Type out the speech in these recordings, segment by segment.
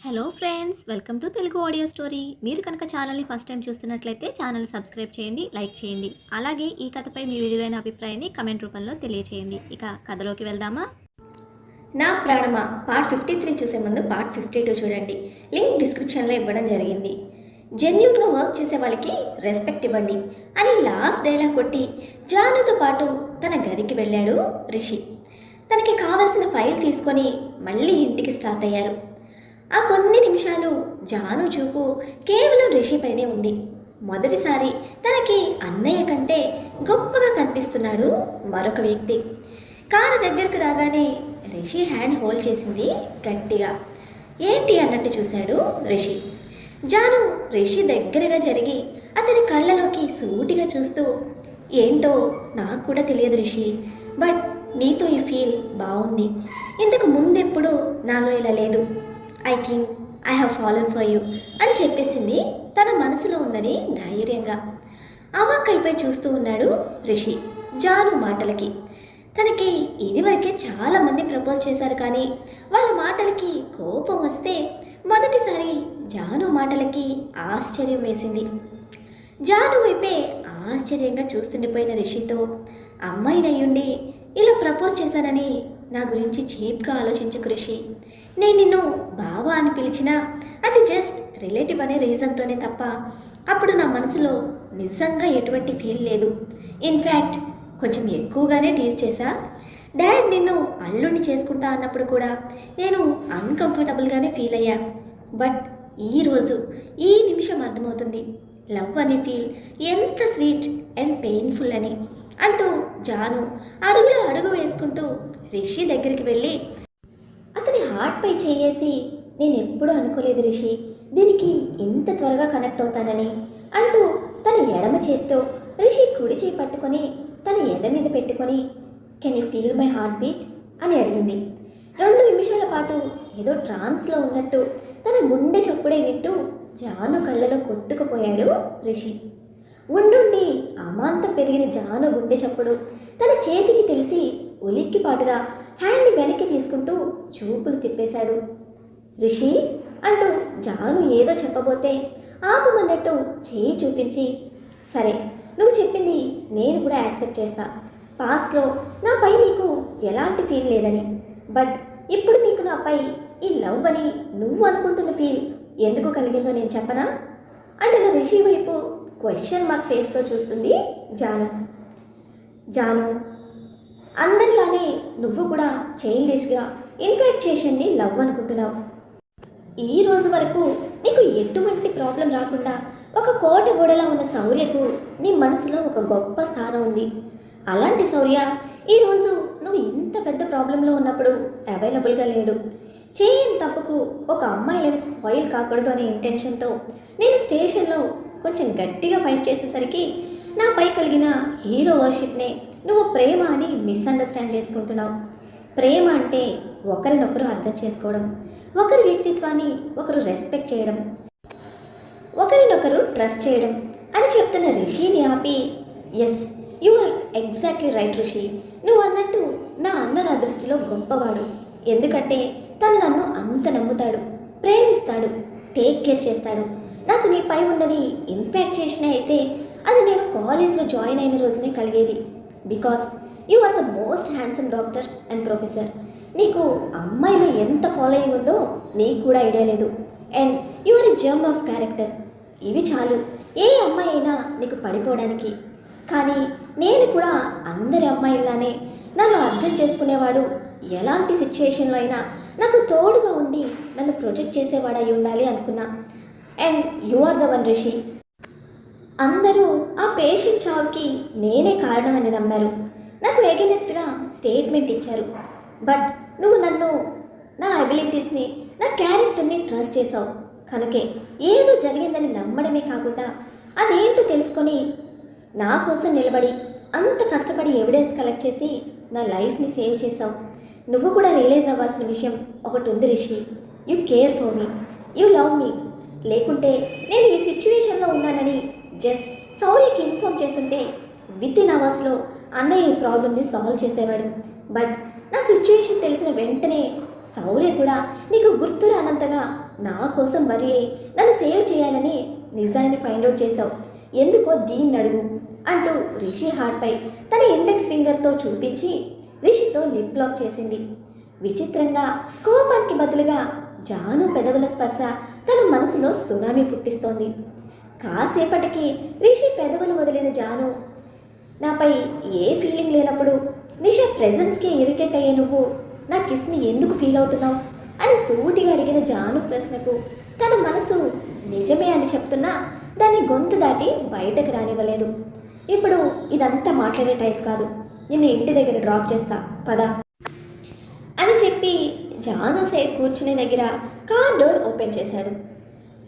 Hello friends, welcome to Telugu audio story. మీరు కనుక ఛానల్ని ఫస్ట్ టైం చూస్తున్నట్లయితే ఛానల్ సబ్స్క్రైబ్ చేయండి, లైక్ చేయండి. అలాగే ఈ కథపై మీ విలువైన అభిప్రాయాన్ని కమెంట్ రూపంలో తెలియచేయండి. ఇక కథలోకి వెళ్దామా? నా ప్రాణమా పార్ట్ 53 చూసే ముందు పార్ట్ 52 చూడండి. లింక్ డిస్క్రిప్షన్లో ఇవ్వడం జరిగింది. జెన్యూన్గా వర్క్ చేసే వాళ్ళకి రెస్పెక్ట్ ఇవ్వండి అని లాస్ట్ డైలాగ్ కొట్టి జానుతో పాటు తన గదికి వెళ్ళాడు రిషి. తనకి కావలసిన ఫైల్ తీసుకొని మళ్ళీ ఇంటికి స్టార్ట్ అయ్యారు. ఆ కొన్ని నిమిషాలు జాను చూపు కేవలం రిషి పైనే ఉంది. మొదటిసారి తనకి అన్నయ్య కంటే గొప్పగా కనిపిస్తున్నాడు మరొక వ్యక్తి. కారు దగ్గరకు రాగానే రిషి హ్యాండ్ హోల్డ్ చేసింది గట్టిగా. ఏంటి అన్నట్టు చూశాడు రిషి. జాను రిషి దగ్గరగా జరిగి అతని కళ్ళలోకి సూటిగా చూస్తూ, ఏంటో నాకు కూడా తెలియదు రిషి, బట్ నీతో ఈ ఫీల్ బాగుంది. ఇంతకు ముందెప్పుడు నాలో ఇలా లేదు. I think I have fallen for you అని చెప్పేసింది తన మనసులో ఉన్నది ధైర్యంగా. అవాక్కైపోయి చూస్తూ ఉన్నాడు రిషి జాను మాటలకి. తనకి ఇదివరకే చాలామంది ప్రపోజ్ చేశారు, కానీ వాళ్ళ మాటలకి కోపం వస్తే మొదటిసారి జాను మాటలకి ఆశ్చర్యం వేసింది. జాను వైపే ఆశ్చర్యంగా చూస్తుండిపోయిన రిషితో, అమ్మాయినయ్యుండి ఇలా ప్రపోజ్ చేశానని నా గురించి చీప్గా ఆలోచించకు రిషి. నేను నిన్ను బావా అని పిలిచినా అది జస్ట్ రిలేటివ్ అనే రీజన్తోనే తప్ప అప్పుడు నా మనసులో నిజంగా ఎటువంటి ఫీల్ లేదు. ఇన్ఫ్యాక్ట్ కొంచెం ఎక్కువగానే టీజ్ చేశా. డాడ్ నిన్ను అల్లుడిని చేసుకుంటా అన్నప్పుడు కూడా నేను అన్కంఫర్టబుల్గానే ఫీల్ అయ్యా. బట్ ఈరోజు ఈ నిమిషం అర్థమవుతుంది లవ్ అనే ఫీల్ ఎంత స్వీట్ అండ్ పెయిన్ఫుల్ అని అంటూ జాను అడుగులో అడుగు వేసుకుంటూ రిషి దగ్గరికి వెళ్ళి అతని హార్ట్పై చేయేసి, నేను ఎప్పుడూ అనుకోలేదు రిషి దీనికి ఇంత త్వరగా కనెక్ట్ అవుతానని అంటూ తన ఎడమ చేత్తో రిషి కుడి చేయి పట్టుకొని తన ఎద మీద పెట్టుకొని, can you feel my heart beat అని అడిగింది. 2 నిమిషాల పాటు ఏదో ట్రాన్స్లో ఉన్నట్టు తన గుండె చప్పుడే వింటూ జాను కళ్ళలో కొట్టుకుపోయాడు రిషి. ఉండుండి అమాంతం పెరిగిన జాను గుండె చప్పుడు తన చేతికి తెలిసి ఉలిక్కిపాటుగా హ్యాండ్ వెనక్కి తీసుకుంటూ చూపులు తిప్పేశాడు. రిషి అంటూ జాను ఏదో చెప్పబోతే ఆపమన్నట్టు చేయి చూపించి, సరే నువ్వు చెప్పింది నేను కూడా యాక్సెప్ట్ చేస్తా. పాస్ట్లో నాపై నీకు ఎలాంటి ఫీల్ లేదని, బట్ ఇప్పుడు నీకు నాపై ఈ లవ్ అని నువ్వు అనుకుంటున్న ఫీల్ ఎందుకు కలిగిందో నేను చెప్పనా అంటున్న రిషి వైపు క్వశ్చన్ మార్క్ ఫేస్తో చూస్తుంది జాను. జాను, అందరిలానే నువ్వు కూడా చైల్డిష్గా ఇన్ఫాక్చుయేషన్ని లవ్ అనుకుంటున్నావు. ఈ రోజు వరకు నీకు ఎటువంటి ప్రాబ్లం రాకుండా ఒక కోట గోడలా ఉన్న శౌర్యకు నీ మనసులో ఒక గొప్ప స్థానం ఉంది. అలాంటి శౌర్య ఈరోజు నువ్వు ఇంత పెద్ద ప్రాబ్లంలో ఉన్నప్పుడు అవైలబుల్గా లేడు. చేయని తప్పుకు ఒక అమ్మాయి లైఫ్ స్పాయిల్ కాకూడదు అనే ఇంటెన్షన్తో నేను స్టేషన్లో కొంచెం గట్టిగా ఫైట్ చేసేసరికి నాపై కలిగిన హీరో వర్షిప్నే నువ్వు ప్రేమ అని మిస్అండర్స్టాండ్ చేసుకుంటున్నావు. ప్రేమ అంటే ఒకరినొకరు అర్థం చేసుకోవడం, ఒకరి వ్యక్తిత్వాన్ని ఒకరు రెస్పెక్ట్ చేయడం, ఒకరినొకరు ట్రస్ట్ చేయడం అని చెప్తున్న రిషిని ఆపి, yes you are exactly right Rishi, నువ్వు అన్నట్టు నా అన్న నా దృష్టిలో గొప్పవాడు. ఎందుకంటే తను నన్ను అంత నమ్ముతాడు, ప్రేమిస్తాడు, టేక్ కేర్ చేస్తాడు. నాకు నీపై ఉన్నది ఇన్ఫాక్చుయేషన్ అయితే అది నేను కాలేజ్లో జాయిన్ అయిన రోజునే కలిగేది. Because you are the most handsome doctor and professor. నీకు అమ్మాయిలో ఎంత ఫాలోయింగ్ ఉందో నీకు కూడా ఐడియా లేదు. And you are a germ of character. ఇవి చాలు ఏ అమ్మాయి అయినా నీకు పడిపోవడానికి. కానీ నేను కూడా అందరి అమ్మాయిలానే నన్ను అర్థం చేసుకునేవాడు, ఎలాంటి సిచ్యుయేషన్లో అయినా నాకు తోడుగా ఉండి నన్ను ప్రొటెక్ట్ చేసేవాడు అయి ఉండాలి అనుకున్నా. And you are the one Rishi. అందరూ ఆ పేషెంట్ చావుకి నేనే కారణమని నమ్మారు, నాకు ఎగెనెస్ట్గా స్టేట్మెంట్ ఇచ్చారు. బట్ నువ్వు నన్ను, నా అబిలిటీస్ని, నా క్యారెక్టర్ని ట్రస్ట్ చేసావు. కనుకే ఏదో జరిగిందని నమ్మడమే కాకుండా అదేంటో తెలుసుకొని నా కోసం నిలబడి అంత కష్టపడి ఎవిడెన్స్ కలెక్ట్ చేసి నా లైఫ్ని సేవ్ చేసావు. నువ్వు కూడా రియలైజ్ అవ్వాల్సిన విషయం ఒకటి ఉంది Rishi, you care for me, you love మీ. లేకుంటే నేను ఈ సిచ్యువేషన్లో ఉన్నానని జస్ట్ శౌర్యకి ఇన్ఫార్మ్ చేస్తుంటే విత్ ఇన్ అవర్స్లో అన్నయ్య ఈ ప్రాబ్లమ్ని సాల్వ్ చేసేవాడు. బట్ నా సిచ్యువేషన్ తెలిసిన వెంటనే శౌర్య కూడా నీకు గుర్తు రానంతగా నా కోసం వరి అయి నన్ను సేవ్ చేయాలని నిజాన్ని ఫైండ్ అవుట్ చేశావు, ఎందుకో దీన్ని అడుగు అంటూ రిషి హార్ట్పై తన ఇండెక్స్ ఫింగర్తో చూపించి రిషితో లిప్ లాక్ చేసింది. విచిత్రంగా కోపానికి బదులుగా జాను పెదవుల స్పర్శ తన మనసులో సునామీ పుట్టిస్తోంది. కాసేపటికి రిషి పెదవులు వదిలిన జాను, నాపై ఏ ఫీలింగ్ లేనప్పుడు నిషా ప్రెజెన్స్కి ఇరిటేట్ అయ్యే నువ్వు నా కిస్ని ఎందుకు ఫీల్ అవుతున్నావు అని సూటిగా అడిగిన జాను ప్రశ్నకు తన మనసు నిజమే అని చెప్తున్నా దాన్ని గొంతు దాటి బయటకు రానివ్వలేదు. ఇప్పుడు ఇదంతా మాట్లాడే టైప్ కాదు, నిన్ను ఇంటి దగ్గర డ్రాప్ చేస్తా పద అని చెప్పి జాను సైడ్ కూర్చునే దగ్గర కార్ డోర్ ఓపెన్ చేశాడు.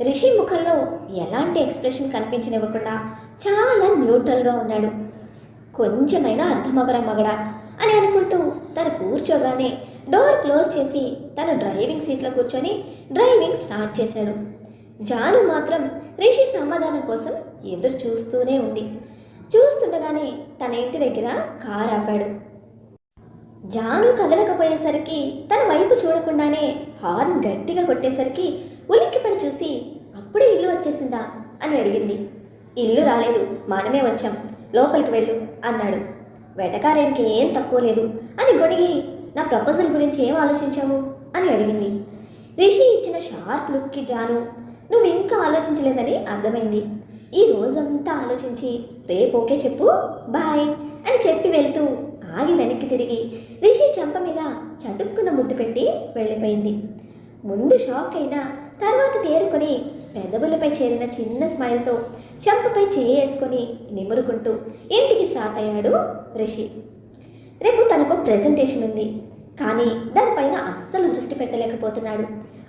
రిషి ముఖంలో ఎలాంటి ఎక్స్ప్రెషన్ కనిపించనివ్వకుండా చాలా న్యూట్రల్గా ఉన్నాడు. కొంచెమైనా అర్థమవరా మగడా అని అనుకుంటూ తను కూర్చోగానే డోర్ క్లోజ్ చేసి తను డ్రైవింగ్ సీట్లో కూర్చొని డ్రైవింగ్ స్టార్ట్ చేశాడు. జాను మాత్రం రిషి సమాధానం కోసం ఎదురు చూస్తూనే ఉంది. చూస్తుండగానే తన ఇంటి దగ్గర కార్ ఆపాడు. జాను కదలకపోయేసరికి తన వైపు చూడకుండానే హార్న్ గట్టిగా కొట్టేసరికి ఉలిక్కిపడి చూసి అప్పుడే ఇల్లు వచ్చేసిందా అని అడిగింది. ఇల్లు రాలేదు, మనమే వచ్చాం, లోపలికి వెళ్ళు అన్నాడు. వెటకారానికి ఏం తక్కువ లేదు అని గొడిగి నా ప్రపోజల్ గురించి ఏం ఆలోచించావు అని అడిగింది. రిషి ఇచ్చిన షార్ప్ లుక్కి జాను నువ్వు ఇంకా ఆలోచించలేదని అర్థమైంది. ఈ రోజంతా ఆలోచించి రేపు ఓకే చెప్పు బాయ్ అని చెప్పి వెళ్తూ ఆగి వెనక్కి తిరిగి రిషి చెంప మీద చటుక్కున ముద్దు పెట్టి వెళ్ళిపోయింది. ముందు షాక్ అయినా తర్వాత తేరుకొని పెదవులపై చేరిన చిన్న స్మైల్తో చెంపపై చేసుకొని నిమురుకుంటూ ఇంటికి స్టార్ట్ అయ్యాడు రిషి. రేపు తనకు ప్రెజెంటేషన్ ఉంది, కానీ దానిపైన అస్సలు దృష్టి పెట్టలేకపోతున్నాడు.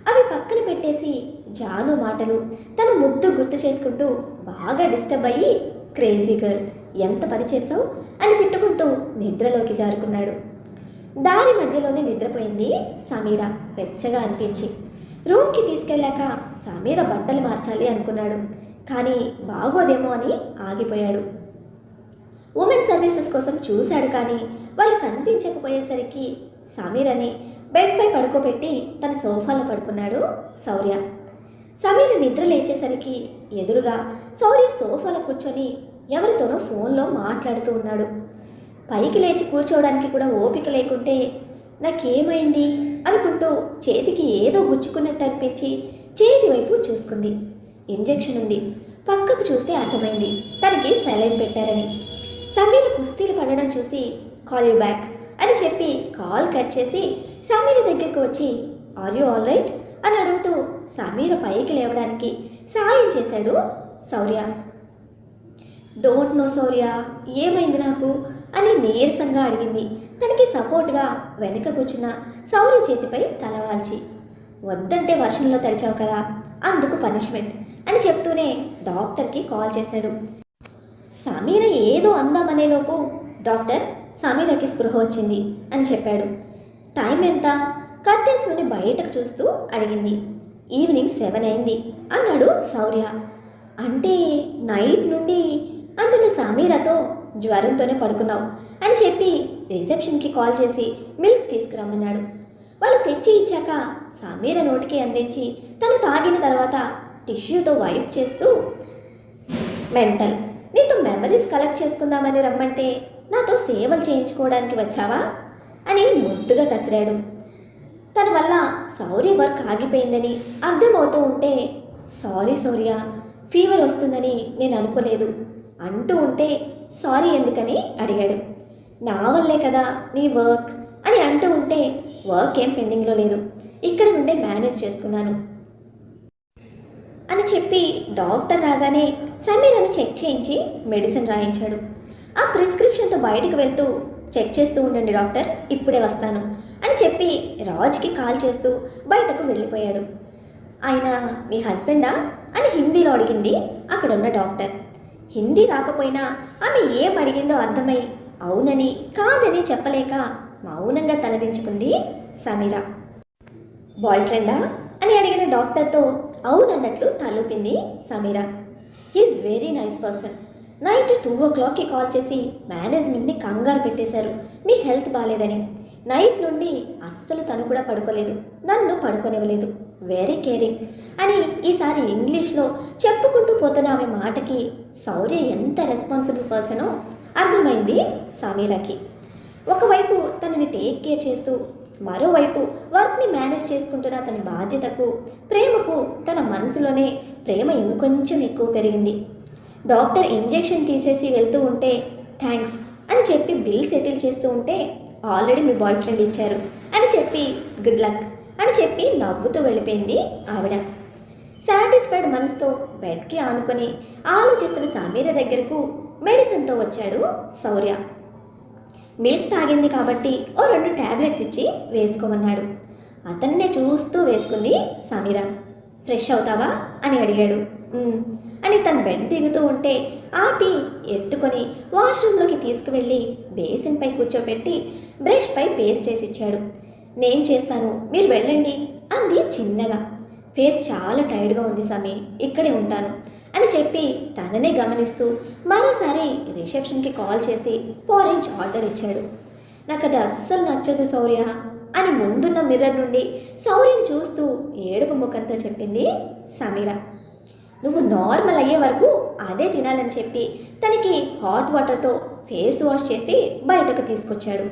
అవి పక్కన పెట్టేసి జాను మాటలు తన ముద్దు గుర్తు చేసుకుంటూ బాగా డిస్టర్బ్ అయ్యి క్రేజీ గర్ల్ ఎంత పని చేసావు అని తిట్టుకుంటూ నిద్రలోకి జారుకున్నాడు. దారి మధ్యలోనే నిద్రపోయింది సమీర వెచ్చగా అనిపించి. రూమ్కి తీసుకెళ్ళాక సమీర బట్టలు మార్చాలి అనుకున్నాడు, కానీ బాగోదేమో అని ఆగిపోయాడు. ఉమెన్ సర్వీసెస్ కోసం చూశాడు, కానీ వాళ్ళు కనిపించకపోయేసరికి సమీరని బెడ్పై పడుకోబెట్టి తన సోఫాలో పడుకున్నాడు శౌర్య. సమీర నిద్ర లేచేసరికి ఎదురుగా శౌర్య సోఫాలో కూర్చొని ఎవరితోనో ఫోన్లో మాట్లాడుతూ ఉన్నాడు. పైకి లేచి కూర్చోవడానికి కూడా ఓపిక లేకుంటే నాకేమైంది అనుకుంటూ చేతికి ఏదో గుచ్చుకున్నట్టు అనిపించి చేతి వైపు చూసుకుంది. ఇంజెక్షన్ ఉంది. పక్కకు చూస్తే అర్థమైంది తనకి సెలైన్ పెట్టారని. సమీర కుస్తీలు పడడం చూసి కాల్ యూ బ్యాక్ అని చెప్పి కాల్ కట్ చేసి సమీర దగ్గరికి వచ్చి ఆర్ యూ ఆల్ రైట్ అని అడుగుతూ సమీర పైకి లేవడానికి సాయం చేశాడు శౌర్య. డోంట్ నో శౌర్య, ఏమైంది నాకు అని నీరసంగా అడిగింది తనకి సపోర్ట్గా వెనక కూర్చున్న శౌర్య చేతిపై తలవాల్చి. వద్దంటే వర్షంలో తడిచావు కదా, అందుకు పనిష్మెంట్ అని చెప్తూనే డాక్టర్కి కాల్ చేశాడు. సమీర ఏదో అందామనేలోపు డాక్టర్ సమీరకి స్పృహ వచ్చింది అని చెప్పాడు. టైం ఎంత? కర్టెన్స్ నుండి బయటకు చూస్తూ అడిగింది. ఈవినింగ్ 7 అయింది అన్నాడు శౌర్య. అంటే నైట్ నుండి అంటున్న సమీరతో జ్వరంతోనే పడుకున్నావు అని చెప్పి రిసెప్షన్కి కాల్ చేసి మిల్క్ తీసుకురమ్మన్నాడు. వాళ్ళు తెచ్చి ఇచ్చాక సమీర నోటికి అందించి తను తాగిన తర్వాత టిష్యూతో వైప్ చేస్తూ మెంటల్, నీతో మెమరీస్ కలెక్ట్ చేసుకుందామని రమ్మంటే నాతో సేవలు చేయించుకోవడానికి వచ్చావా అని ముద్దుగా కసిరాడు. తన వల్ల శౌర్య వర్క్ ఆగిపోయిందని అర్థమవుతూ ఉంటే సారీ శౌర్య, ఫీవర్ వస్తుందని నేను అనుకోలేదు అంటూ ఉంటే సారీ ఎందుకని అడిగాడు. నా వల్లే కదా నీ వర్క్ అని అంటూ ఉంటే వర్క్ ఏం పెండింగ్లో లేదు, ఇక్కడ నుండే మేనేజ్ చేసుకున్నాను అని చెప్పి డాక్టర్ రాగానే సమీరను చెక్ చేయించి మెడిసిన్ రాయించాడు. ఆ ప్రిస్క్రిప్షన్తో బయటకు వెళ్తూ చెక్ చేస్తూ ఉండండి డాక్టర్, ఇప్పుడే వస్తాను అని చెప్పి రాజ్కి కాల్ చేస్తూ బయటకు వెళ్ళిపోయాడు. ఆయన మీ హస్బెండా అని హిందీలో అడిగింది అక్కడున్న డాక్టర్. హిందీ రాకపోయినా ఆమె ఏం అడిగిందో అర్థమై అవునని కాదని చెప్పలేక మౌనంగా తలదించుకుంది సమీర. బాయ్ ఫ్రెండా అని అడిగిన డాక్టర్తో అవునన్నట్లు తలూపింది Sameera. He's very nice person. Night 2 o'clockకి కాల్ చేసి మేనేజ్మెంట్ని కంగారు పెట్టేశారు మీ హెల్త్ బాగాలేదని. నైట్ నుండి అస్సలు తను కూడా పడుకోలేదు, నన్ను పడుకోనివ్వలేదు, వెరీ కేరింగ్ అని ఈసారి ఇంగ్లీష్లో చెప్పుకుంటూ పోతున్న ఆమె మాటకి శౌర్య ఎంత రెస్పాన్సిబుల్ పర్సనో అర్థమైంది సమీరాకి. ఒకవైపు తనని టేక్ కేర్ చేస్తూ మరోవైపు వర్క్ని మేనేజ్ చేసుకుంటున్న తన బాధ్యతకు, ప్రేమకు తన మనసులోనే ప్రేమ ఇంకొంచెం ఎక్కువ పెరిగింది. డాక్టర్ ఇంజెక్షన్ తీసేసి వెళ్తూ ఉంటే థ్యాంక్స్ అని చెప్పి బిల్ సెటిల్ చేస్తూ ఉంటే ఆల్రెడీ మీ బాయ్ ఫ్రెండ్ ఇచ్చారు అని చెప్పి గుడ్ లక్ అని చెప్పి నవ్వుతూ వెళ్ళిపోయింది ఆవిడ. సాటిస్ఫైడ్ మనసుతో బెడ్కి ఆనుకొని ఆలోచిస్తున్న సమీర దగ్గరకు మెడిసిన్తో వచ్చాడు శౌర్య. మిల్క్ తాగింది కాబట్టి ఓ 2 టాబ్లెట్స్ ఇచ్చి వేసుకోమన్నాడు. అతన్నే చూస్తూ వేసుకుంది సమీర. ఫ్రెష్ అవుతావా అని అడిగాడు. అని తన బెడ్ దిగుతూ ఉంటే ఆపి ఎత్తుకొని వాష్రూమ్లోకి తీసుకువెళ్ళి బేసిన్పై కూర్చోబెట్టి బ్రష్పై పేస్ట్ వేసి ఇచ్చాడు. నేను చేస్తాను, మీరు వెళ్ళండి అంది చిన్నగా. ఫేస్ చాలా టైర్డ్గా ఉంది సమీ, ఇక్కడే ఉంటాను అని చెప్పి తననే గమనిస్తూ మరోసారి రిసెప్షన్కి కాల్ చేసి పోరెంజ్ ఆర్డర్ ఇచ్చాడు. నాకు అది అస్సలు నచ్చదు శౌర్య అని ముందున్న మిర్రర్ నుండి శౌర్యని చూస్తూ ఏడుపు ముఖంతో చెప్పింది సమీర. నువ్వు నార్మల్ అయ్యే వరకు అదే తినాలని చెప్పి తనకి హాట్ వాటర్తో ఫేస్ వాష్ చేసి బయటకు తీసుకొచ్చాడు.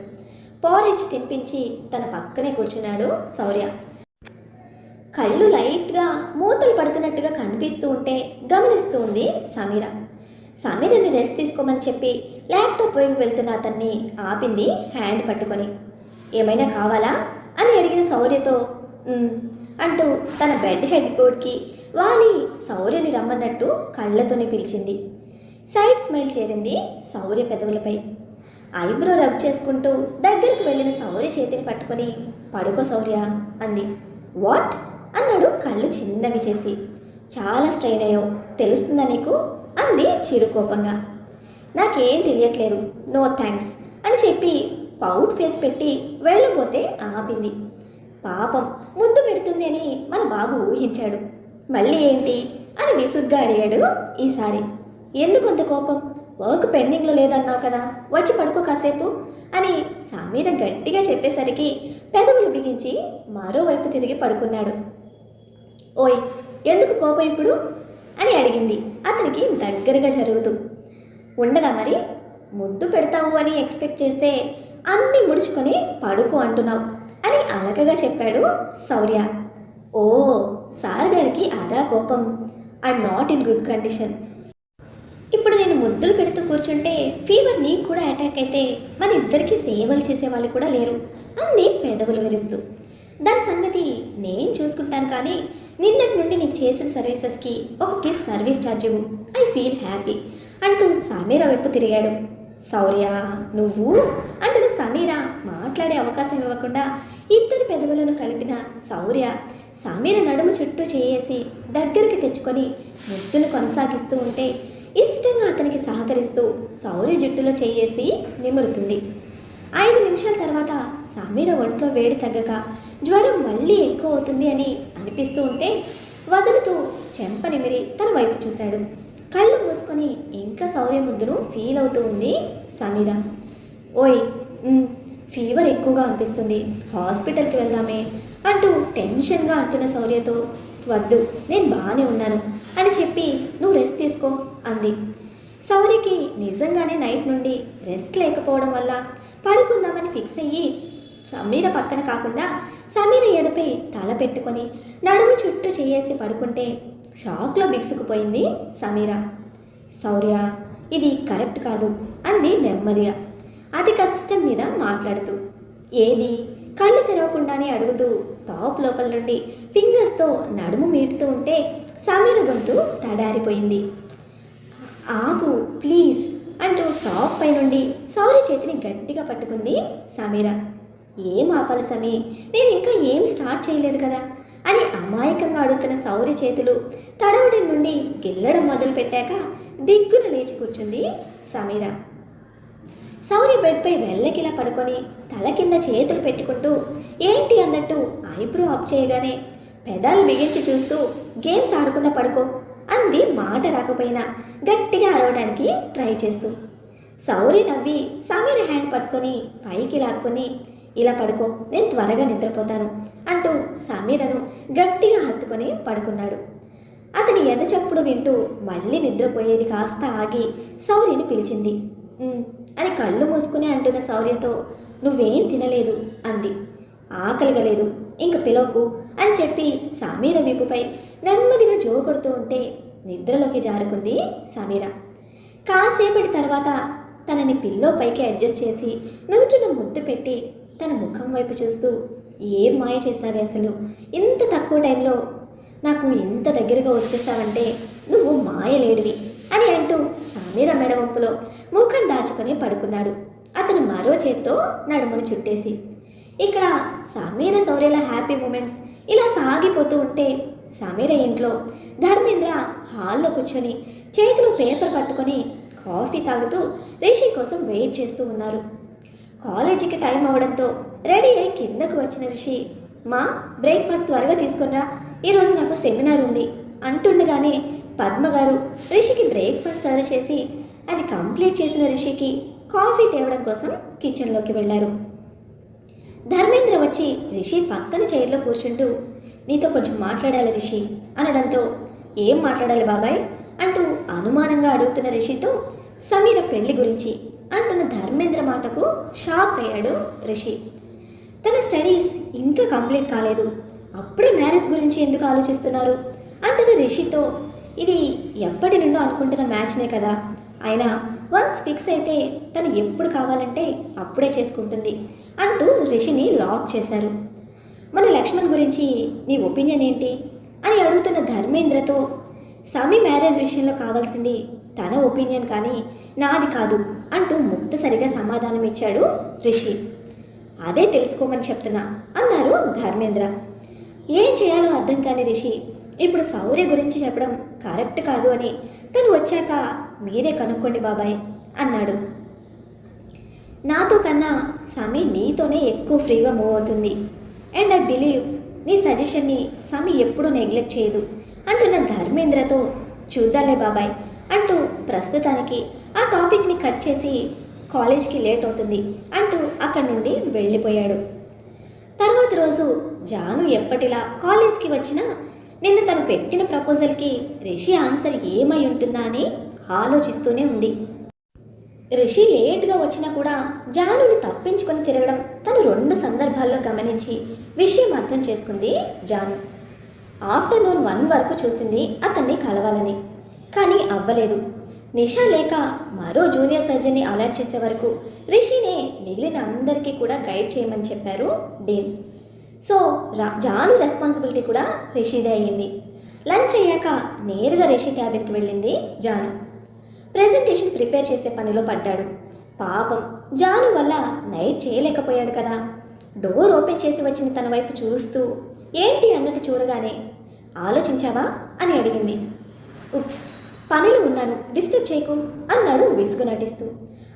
పోరెంజ్ తినిపించి తన పక్కనే కూర్చున్నాడు శౌర్య. కళ్ళు లైట్గా మూతలు పడుతున్నట్టుగా కనిపిస్తూ ఉంటే గమనిస్తూ ఉంది సమీర. సమీరని రెస్ట్ తీసుకోమని చెప్పి ల్యాప్టాప్ వైపు వెళ్తున్న అతన్ని ఆపింది హ్యాండ్ పట్టుకొని. ఏమైనా కావాలా అని అడిగిన శౌర్యతో అంటూ తన బెడ్ హెడ్ బోర్డ్కి వాలి శౌర్యని రమ్మన్నట్టు కళ్ళతోనే పిలిచింది. సైడ్ స్మైల్ చేరింది శౌర్య పెదవులపై. ఐబ్రో రబ్ చేసుకుంటూ దగ్గరికి వెళ్ళిన శౌర్య చేతిని పట్టుకొని పడుకో శౌర్య అంది. వాట్ అన్నాడు కళ్ళు చిన్నవి చేసి. చాలా స్ట్రెయిన్ అయ్యో తెలుస్తుందా నీకు అంది చిరుకోపంగా. నాకేం తెలియట్లేదు, నో థ్యాంక్స్ అని చెప్పి పౌట్ ఫేస్ పెట్టి వెళ్ళబోతే ఆపింది. పాపం ముద్దు పెడుతుంది అని మన బాబు ఊహించాడు. మళ్ళీ ఏంటి అని విసుగ్గా అడిగాడు ఈసారి. ఎందుకు అంత కోపం, వర్క్ పెండింగ్లో లేదన్నావు కదా, వచ్చి పడుకో కాసేపు అని సమీర గట్టిగా చెప్పేసరికి పెదవులు బిగించి మరోవైపు తిరిగి పడుకున్నాడు. ఓయ్ ఎందుకు కోపం ఇప్పుడు అని అడిగింది అతనికి దగ్గరగా జరుగుతూ. ఉండదా మరి, ముద్దు పెడతావు అని ఎక్స్పెక్ట్ చేస్తే అన్నీ ముడుచుకొని పడుకో అంటున్నావు అని అలకగా చెప్పాడు శౌర్య. ఓ సార్ గారికి అదా కోపం, I'm not in good condition. ఇప్పుడు నేను ముద్దులు పెడుతూ కూర్చుంటే ఫీవర్ నీకు కూడా అటాక్ అయితే మన ఇద్దరికి సేవలు చేసేవాళ్ళు కూడా లేరు అంది పెదవులు విరుస్తూ. దాని సంగతి నేను చూసుకుంటాను, కానీ నిన్నటి నుండి నీకు చేసిన సర్వీసెస్కి ఒక కిస్ సర్వీస్ ఛార్జ్ ఇవ్వు, ఐ ఫీల్ హ్యాపీ అంటూ సమీర వైపు తిరిగాడు. శౌర్య నువ్వు అంటున్న సమీర మాట్లాడే అవకాశం ఇవ్వకుండా ఇద్దరు పెదవులను కలిపిన శౌర్య సమీర నడుము చుట్టూ చేయేసి దగ్గరికి తెచ్చుకొని ముద్దులు కొనసాగిస్తూ ఉంటే ఇష్టంగా అతనికి సహకరిస్తూ శౌర్య జుట్టులో చేయేసి నిమురుతుంది. 5 నిమిషాల తర్వాత సమీర ఒంట్లో వేడి తగ్గక జ్వరం మళ్ళీ ఎక్కువ అవుతుంది అని అనిపిస్తూ ఉంటే వదులుతూ చెంప నిమిరి తన వైపు చూశాడు. కళ్ళు మూసుకొని ఇంకా శౌర్య ముద్దును ఫీల్ అవుతూ ఉంది సమీర. ఓయ్ ఫీవర్ ఎక్కువగా అనిపిస్తుంది, హాస్పిటల్కి వెళ్దామే అంటూ టెన్షన్గా అంటున్న శౌర్యతో వద్దు నేను బాగానే ఉన్నాను అని చెప్పి నువ్వు రెస్ట్ తీసుకో అంది. శౌర్యకి నిజంగానే నైట్ నుండి రెస్ట్ లేకపోవడం వల్ల పడుకుందామని ఫిక్స్ అయ్యి సమీర పక్కన కాకుండా సమీర ఎదపై తల పెట్టుకొని నడుము చుట్టూ చేయేసి పడుకుంటే షాక్లో బిగుసుకుపోయింది సమీర. శౌర్య ఇది కరెక్ట్ కాదు అంది నెమ్మదిగా అతి కష్టం మీద మాట్లాడుతూ. ఏది కళ్ళు తెరవకుండానే అడుగుతూ టాప్ లోపల నుండి ఫింగర్స్తో నడుము మీటుతూ ఉంటే సమీర గొంతు తడారిపోయింది. ఆగు ప్లీజ్ అంటూ టాప్ పై నుండి శౌర్య చేతిని గట్టిగా పట్టుకుంది సమీర. ఏం ఆపాలి సమీ, నేను ఇంకా ఏం స్టార్ట్ చేయలేదు కదా అని అమాయకంగా అడుగుతున్న శౌర్య చేతులు తడవడం నుండి గిల్లడం మొదలుపెట్టాక దిగ్గున లేచి కూర్చుంది సమీర. శౌర్య బెడ్పై వెళ్ళకిలా పడుకొని తల కింద చేతులు పెట్టుకుంటూ ఏంటి అన్నట్టు ఐబ్రో అప్ చేయగానే పెదాలు బిగించి చూస్తూ గేమ్స్ ఆడకుండా పడుకో అంది మాట రాకపోయినా గట్టిగా అరవడానికి ట్రై చేస్తూ. శౌర్య నవ్వి సమీర హ్యాండ్ పట్టుకొని పైకి లాక్కొని ఇలా పడుకో, నేను త్వరగా నిద్రపోతాను అంటూ సమీరను గట్టిగా హత్తుకొని పడుకున్నాడు. అతని ఎదచప్పుడు వింటూ మళ్ళీ నిద్రపోయేది కాస్త ఆగి శౌర్యని పిలిచింది. అని కళ్ళు మూసుకుని అంటున్న శౌర్యతో, నువ్వేం తినలేదు అంది. ఆకలిగలేదు, ఇంక పిలవకు అని చెప్పి సమీర వీపుపై నెమ్మదిగా జో కొడుతూ ఉంటే నిద్రలోకి జారుకుంది సమీర. కాసేపటి తర్వాత తనని పిల్లో పైకి అడ్జస్ట్ చేసి నుదుటిన ముద్దు పెట్టి తన ముఖం వైపు చూస్తూ, ఏం మాయ చేస్తావే అసలు, ఇంత తక్కువ టైంలో నాకు ఇంత దగ్గరగా వచ్చేస్తావంటే నువ్వు మాయలేడివి అని అంటూ సమీర మెడ వంపులో ముఖం దాచుకొని పడుకున్నాడు. అతను మరో చేత్తో నడుమును చుట్టేసి. ఇక్కడ సమీర శౌర్యల హ్యాపీ మూమెంట్స్ ఇలా సాగిపోతూ ఉంటే సమీర ఇంట్లో ధర్మేంద్ర హాల్లో కూర్చొని చేతిలో పేపర్ పట్టుకొని కాఫీ తాగుతూ రిషి కోసం వెయిట్ చేస్తూ ఉన్నారు. కాలేజీకి టైం అవడంతో రెడీ అయి కిందకు వచ్చిన రిషి, మా బ్రేక్ఫాస్ట్ త్వరగా తీసుకునిరా, ఈరోజు నాకు సెమినార్ ఉంది అంటుండగానే పద్మగారు రిషికి బ్రేక్ఫాస్ట్ సర్వ్ చేసి అది కంప్లీట్ చేసిన రిషికి కాఫీ తేవడం కోసం కిచెన్లోకి వెళ్ళారు. ధర్మేంద్ర వచ్చి రిషి పక్కన చైర్లో కూర్చుంటూ, నీతో కొంచెం మాట్లాడాలి రిషి అనడంతో, ఏం మాట్లాడాలి బాబాయ్ అంటూ అనుమానంగా అడుగుతున్న రిషితో, సమీర పెళ్లి గురించి అంటున్న ధర్మేంద్ర మాటకు షాక్ అయ్యాడు రిషి. తన స్టడీస్ ఇంకా కంప్లీట్ కాలేదు, అప్పుడే మ్యారేజ్ గురించి ఎందుకు ఆలోచిస్తున్నారు అంటున్న రిషితో, ఇది ఎప్పటి నుండో అనుకుంటున్న మ్యాచ్నే కదా, అయినా వన్స్ ఫిక్స్ అయితే తను ఎప్పుడు కావాలంటే అప్పుడే చేసుకుంటుంది అంటూ రిషిని లాక్ చేశారు. మన లక్ష్మణ్ గురించి నీ ఒపీనియన్ ఏంటి అని అడుగుతున్న ధర్మేంద్రతో, సమీ మ్యారేజ్ విషయంలో కావాల్సింది తన ఒపీనియన్ కానీ నాది కాదు అంటూ ముక్తసరిగా సమాధానం ఇచ్చాడు రిషి. అదే తెలుసుకోమని చెప్తున్నా అన్నారు ధర్మేంద్ర. ఏం చేయాలో అర్థం కాని రిషి ఇప్పుడు శౌర్య గురించి చెప్పడం కరెక్ట్ కాదు అని తను వచ్చాక మీరే కనుక్కోండి బాబాయ్ అన్నాడు. నాతో కన్నా సమీ నీతోనే ఎక్కువ ఫ్రీగా మూవ్ అవుతుంది అండ్ ఐ బిలీవ్ నీ సజెషన్ని సమీ ఎప్పుడూ నెగ్లెక్ట్ చేయదు అంటున్న ధర్మేంద్రతో, చూద్దాలే బాబాయ్ అంటూ ప్రస్తుతానికి ఆ టాపిక్ని కట్ చేసి కాలేజ్కి లేట్ అవుతుంది అంటూ అక్కడి నుండి వెళ్ళిపోయాడు. తర్వాత రోజు జాను ఎప్పటిలా కాలేజ్కి వచ్చినా నిన్న తను పెట్టిన ప్రపోజల్కి రిషి ఆన్సర్ ఏమై ఉంటుందా అని ఆలోచిస్తూనే ఉంది. రిషి లేట్గా వచ్చినా కూడా జానుని తప్పించుకొని తిరగడం తను 2 సందర్భాల్లో గమనించి విషయం అర్థం చేసుకుంది జాను. ఆఫ్టర్నూన్ 1 వరకు చూసింది అతన్ని కలవాలని, కానీ అవ్వలేదు. నిషా లేక మరో జూనియర్ సర్జన్ని అలర్ట్ చేసే వరకు రిషినే మిగిలిన అందరికీ కూడా గైడ్ చేయమని చెప్పారు డీన్. సో జాను రెస్పాన్సిబిలిటీ కూడా రిషిదే అయ్యింది. లంచ్ అయ్యాక నేరుగా రిషి క్యాబిన్కి వెళ్ళింది జాను. ప్రెజెంటేషన్ ప్రిపేర్ చేసే పనిలో పడ్డాడు. పాపం జాను వల్ల నైట్ చేయలేకపోయాడు కదా. డోర్ ఓపెన్ చేసి వచ్చిన తన వైపు చూస్తూ ఏంటి అన్నట్టు చూడగానే, ఆలోచించావా అని అడిగింది. ఉప్స్, పనిలో ఉన్నాను, డిస్టర్బ్ చేయకు అన్నాడు విసుగు నటిస్తూ.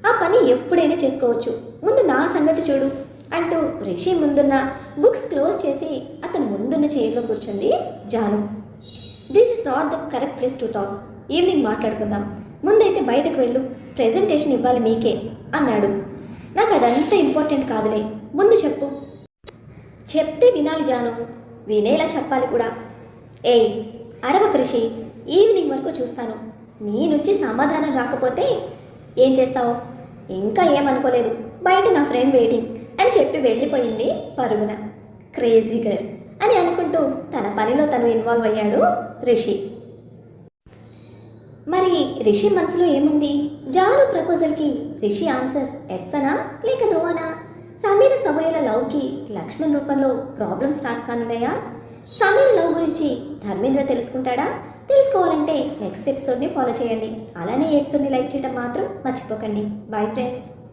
ఆ పని ఎప్పుడైనా చేసుకోవచ్చు, ముందు నా సంగతి చూడు అంటూ రిషి ముందున్న బుక్స్ క్లోజ్ చేసి అతను ముందున్న చైర్లో కూర్చుంది Janu. This is not the correct place to talk, evening మాట్లాడుకుందాం, ముందైతే బయటకు వెళ్ళు, ప్రెజెంటేషన్ ఇవ్వాలి మీకే అన్నాడు. నాకు అదంతా ఇంపార్టెంట్ కాదులే, ముందు చెప్పు. చెప్తే వినాలి జాను, వినేలా చెప్పాలి కూడా. ఏయ్ అరవకు రిషి, ఈవినింగ్ వరకు చూస్తాను, నీ నుంచి సమాధానం రాకపోతే ఏం చేస్తావు? ఇంకా ఏమనుకోలేదు, బయట నా ఫ్రెండ్ వెయిటింగ్ అని చెప్పి వెళ్ళిపోయింది పరుగున. క్రేజీ గర్ల్ అని అనుకుంటూ తన పనిలో తను ఇన్వాల్వ్ అయ్యాడు రిషి. మరి రిషి మనసులో ఏముంది? జాను ప్రపోజల్కి రిషి ఆన్సర్ ఎస్ అనా లేక నో అనా? సమీర శౌర్యల లవ్కి లక్ష్మణ్ రూపంలో ప్రాబ్లం స్టార్ట్ కానున్నాయా? సమీర లవ్ గురించి ధర్మేంద్ర తెలుసుకుంటాడా? తెలుసుకోవాలంటే నెక్స్ట్ ఎపిసోడ్ని ఫాలో చేయండి. అలానే ఎపిసోడ్ని లైక్ చేయడం మాత్రం మర్చిపోకండి. Bye friends.